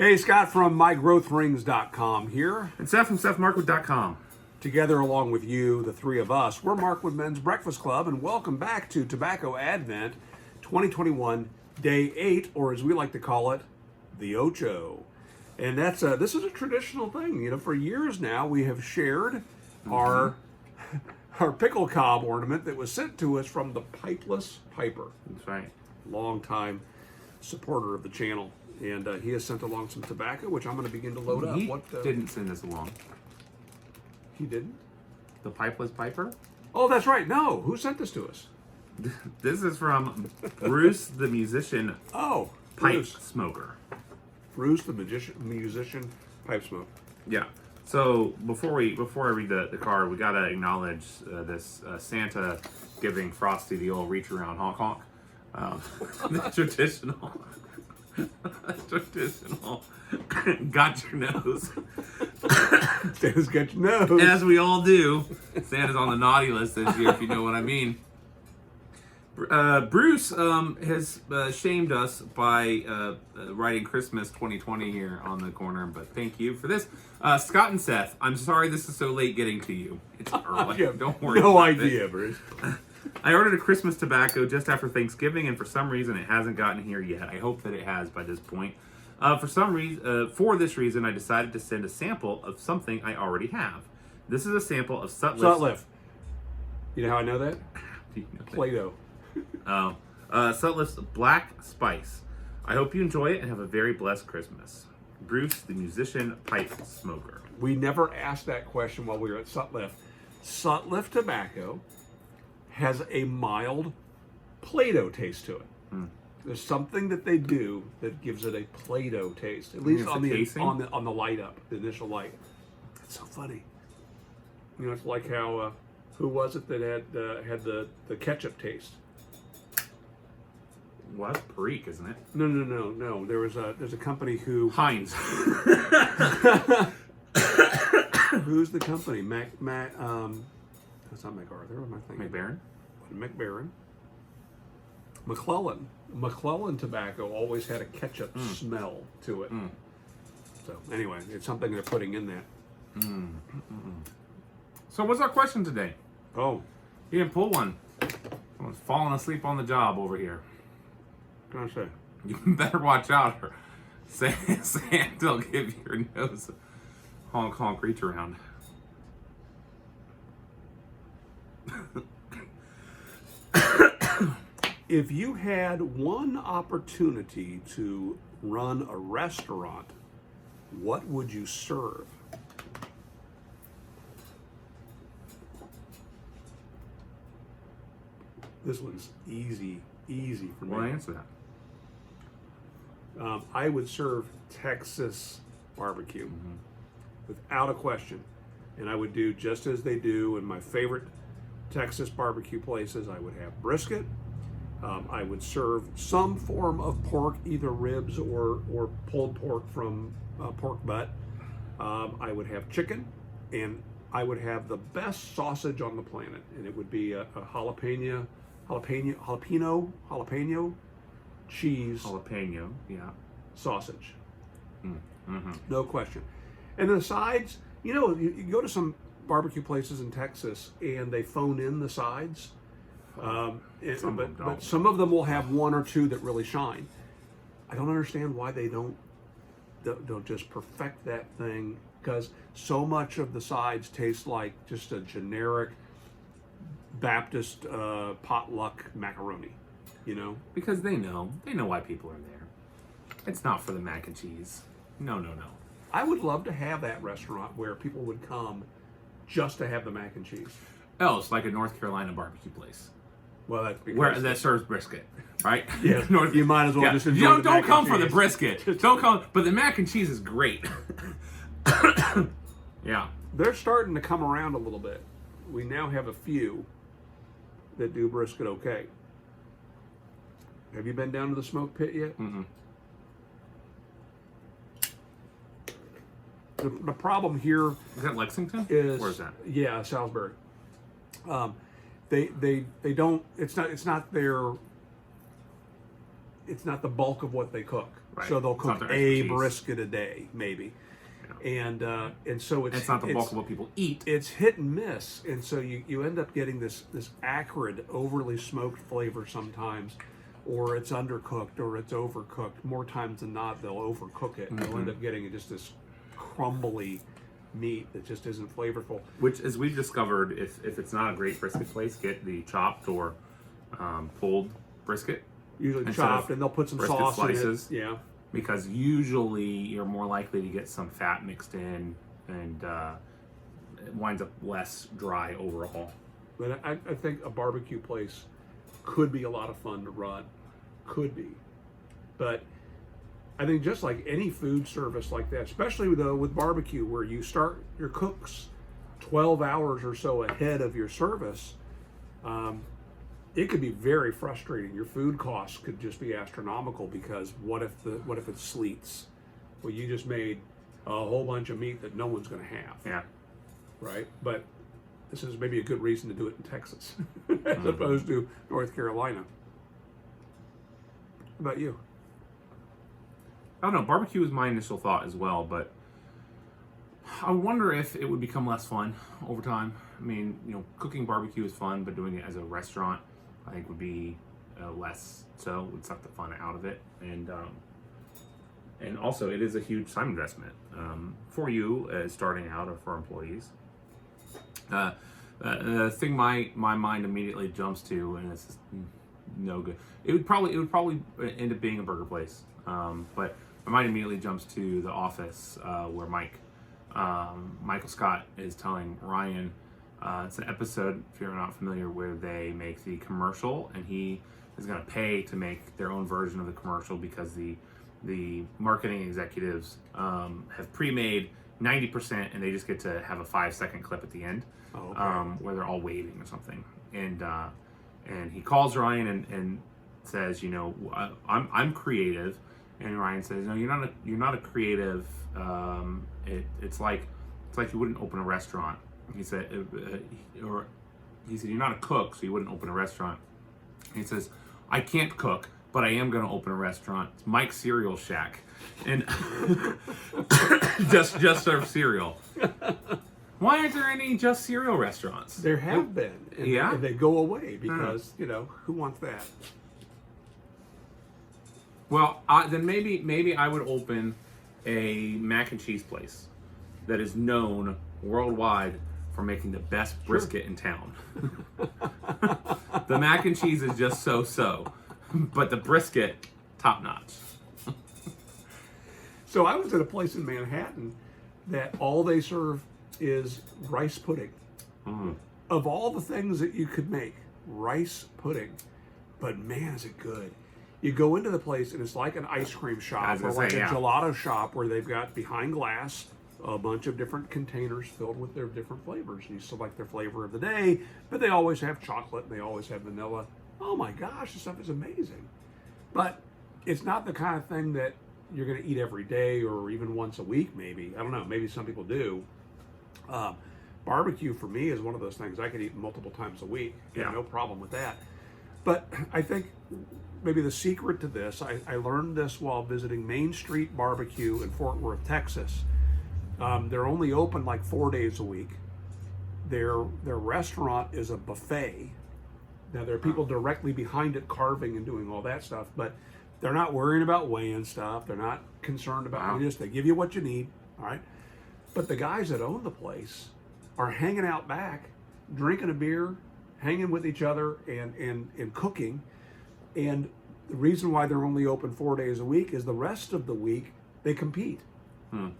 Hey, Scott from MyGrowthRings.com here. And Seth from SethMarkwood.com. Together, along with you, the three of us, we're Markwood Men's Breakfast Club, and welcome back to Tobacco Advent 2021, Day 8, or as we like to call it, the Ocho. And this is a traditional thing. You know, for years now, we have shared our pickle cob ornament that was sent to us from the Pipeless Piper. That's right. Longtime supporter of the channel. And he has sent along some tobacco, which I'm going to begin to load up. He didn't send this along. He didn't? The Pipeless Piper? Oh, that's right. No. Who sent this to us? This is from Bruce the musician Oh, pipe Bruce. smoker. Bruce the musician pipe smoker. Yeah. So before I read the card, we gotta acknowledge this Santa giving Frosty the old reach around honk honk. The traditional got your nose. Santa's got your nose. As we all do. Santa's on the naughty list this year, if you know what I mean. Bruce has shamed us by writing Christmas 2020 here on the corner, but thank you for this. Scott and Seth, I'm sorry this is so late getting to you. It's early. Don't worry. No about idea, it. Bruce. I ordered a Christmas tobacco just after Thanksgiving, and for some reason it hasn't gotten here yet. I hope that it has by this point. For this reason, I decided to send a sample of something I already have. This is a sample of Sutliff. You know how I know that? Do you know that? Play-Doh. Sutliff's Black Spice. I hope you enjoy it and have a very blessed Christmas. Bruce, the musician pipe smoker. We never asked that question while we were at Sutliff. Sutliff tobacco has a mild Play-Doh taste to it. There's something that they do that gives it a Play-Doh taste, at least on the light up, the initial light. It's so funny. You know, it's like how who was it that had the ketchup taste? What? Perique, isn't it? No. There's a company who Heinz. Who's the company? That's not MacArthur. What am I thinking? McBaron? McBaron. McClellan tobacco always had a ketchup smell to it. So anyway, it's something they're putting in that. So what's our question today? Oh, You didn't pull one. Someone's falling asleep on the job over here. what can I say? You better watch out, or Santa'll give your nose a honk honk reach around. If you had one opportunity to run a restaurant, what would you serve? This one's easy for me. Well, answer that. I would serve Texas barbecue, without a question. And I would do just as they do in my favorite Texas barbecue places. I would have brisket. I would serve some form of pork, either ribs or pulled pork from pork butt. I would have chicken, and I would have the best sausage on the planet, and it would be a jalapeno cheese Jalapeno, yeah. sausage. No question. And the sides, you know, you go to some barbecue places in Texas and they phone in the sides. But some of them will have one or two that really shine. I don't understand why they don't just perfect that thing, because so much of the sides taste like just a generic Baptist potluck macaroni, you know? Because they know why people are there. It's not for the mac and cheese. No. I would love to have that restaurant where people would come just to have the mac and cheese. Oh, it's like a North Carolina barbecue place. Well, that's because Where that serves brisket, right? Yeah, you might as well just enjoy You the don't mac come and for the cheese. brisket. Don't come, but the mac and cheese is great. Yeah. They're starting to come around a little bit. We now have a few that do brisket okay. Have you been down to the smoke pit yet? The problem here Is that Lexington? is, Where is that? Yeah, Salisbury. They don't. It's not the bulk of what they cook. Right. So they'll It's not cook their a expertise. brisket a day, maybe. And so It's not the bulk of what people eat. It's hit and miss, and so you end up getting this acrid, overly smoked flavor sometimes, or it's undercooked or it's overcooked. More times than not, they'll overcook it, and you'll end up getting just this crumbly meat that just isn't flavorful. Which, as we've discovered, if it's not a great brisket place, get the chopped or pulled brisket. Usually Instead chopped, of and they'll put some brisket sauce slices. in it. Yeah. Because usually you're more likely to get some fat mixed in, and it winds up less dry overall. But I think a barbecue place could be a lot of fun to run. Could be. But I think just like any food service like that, especially though with barbecue, where you start your cooks 12 hours or so ahead of your service, it could be very frustrating. Your food costs could just be astronomical because what if it sleets? Well, you just made a whole bunch of meat that no one's going to have. Yeah. Right? But this is maybe a good reason to do it in Texas as opposed to North Carolina. How about you? I don't know. Barbecue is my initial thought as well, but I wonder if it would become less fun over time. I mean, cooking barbecue is fun, but doing it as a restaurant, I think, would be less so. Would suck the fun out of it, and also it is a huge time investment for you starting out or for employees. The thing my mind immediately jumps to, and this is no good. It would probably end up being a burger place, but my mind immediately jumps to The Office, where Michael Scott is telling Ryan. It's an episode, if you're not familiar, where they make the commercial, and he is going to pay to make their own version of the commercial because the marketing executives have pre-made 90%, and they just get to have a 5-second clip at the end, where they're all waving or something. And he calls Ryan and says, I'm creative, and Ryan says, no, you're not a creative. It's like you wouldn't open a restaurant. He said, you're not a cook, so you wouldn't open a restaurant. He says, I can't cook, but I am going to open a restaurant. It's Mike's Cereal Shack, and just serve cereal. Why aren't there any just cereal restaurants? There have been, and they go away because who wants that? Well, then maybe I would open a mac and cheese place that is known worldwide for making the best brisket in town. The mac and cheese is just so, but the brisket, top notch. So I was at a place in Manhattan that all they serve is rice pudding. Of all the things that you could make, rice pudding. But man, is it good. You go into the place and it's like an ice cream shop or like a gelato shop where they've got behind glass a bunch of different containers filled with their different flavors. You select their flavor of the day, but they always have chocolate and they always have vanilla. Oh my gosh, this stuff is amazing. But it's not the kind of thing that you're going to eat every day or even once a week, maybe. I don't know, maybe some people do. Barbecue for me is one of those things I could eat multiple times a week. No problem with that. But I think maybe the secret to this, I learned this while visiting Main Street Barbecue in Fort Worth, Texas. They're only open like 4 days a week. Their restaurant is a buffet. Now there are people directly behind it carving and doing all that stuff, but they're not worrying about weighing stuff. They're not concerned about they give you what you need, all right? But the guys that own the place are hanging out back, drinking a beer, hanging with each other and cooking. And the reason why they're only open 4 days a week is the rest of the week they compete.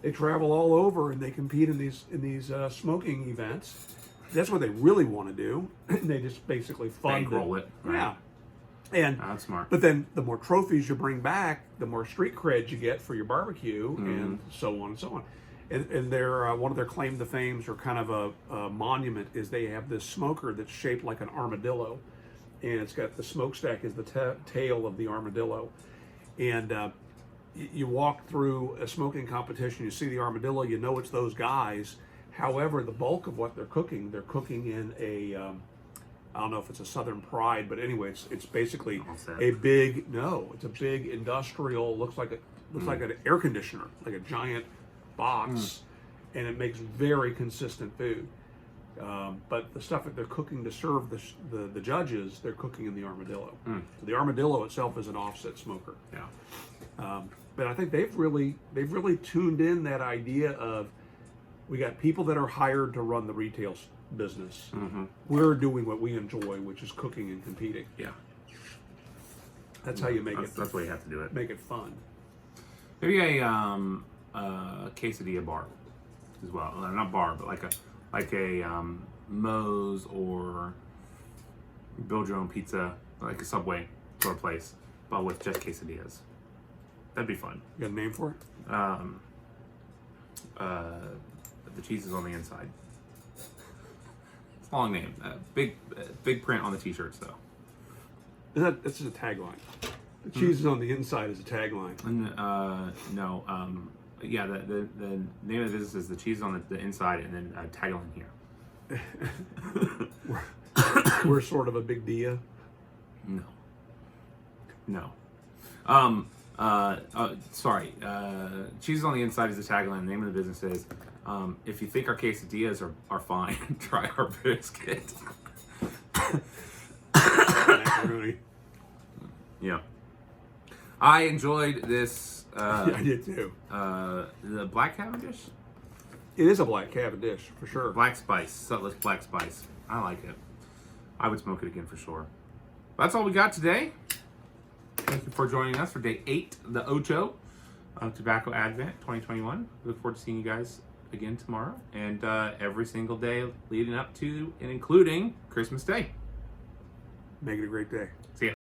They travel all over and they compete in these smoking events. That's what they really want to do. They just basically fund bankroll it. Right? Yeah. And that's smart. But then the more trophies you bring back, the more street cred you get for your barbecue, and so on and so on. And their one of their claim to fames, or kind of a monument, is they have this smoker that's shaped like an armadillo, and it's got the smokestack is the tail of the armadillo, and you walk through a smoking competition, you see the armadillo, you know it's those guys. However, the bulk of what they're cooking in a I don't know if it's a Southern Pride, but anyway, it's basically it's a big industrial, looks like Looks like an air conditioner, like a giant box, and it makes very consistent food. But the stuff that they're cooking to serve the judges, they're cooking in the armadillo. So the armadillo itself is an offset smoker. Yeah. But I think they've really tuned in that idea of, we got people that are hired to run the retail business. We're doing what we enjoy, which is cooking and competing. Yeah. That's how you make it. That's the way you have to do it. Make it fun. Maybe a quesadilla bar as well. Not bar, but like a Moe's, or build your own pizza, like a Subway sort of place, but with just quesadillas. That'd be fun. You got a name for it? The cheese is on the inside. It's a long name. Big print on the t-shirts though. That's just a tagline. The cheese is on the inside is a tagline. No. Yeah. The name of the business is the cheese is on the inside, and then tagline here. We're sort of a big dia. No. Sorry. Cheese on the inside is the tagline. The name of the business is, if you think our quesadillas are fine, try our brisket. Macaroni. Yeah. I enjoyed this. Yeah, I did too. The black Cavendish? It is a black Cavendish, for sure. Black spice. Sutliff black spice. I like it. I would smoke it again for sure. That's all we got today. Thank you for joining us for day 8, the Ocho of Tobacco Advent 2021. We look forward to seeing you guys again tomorrow, and every single day leading up to and including Christmas Day. Make it a great day. See ya.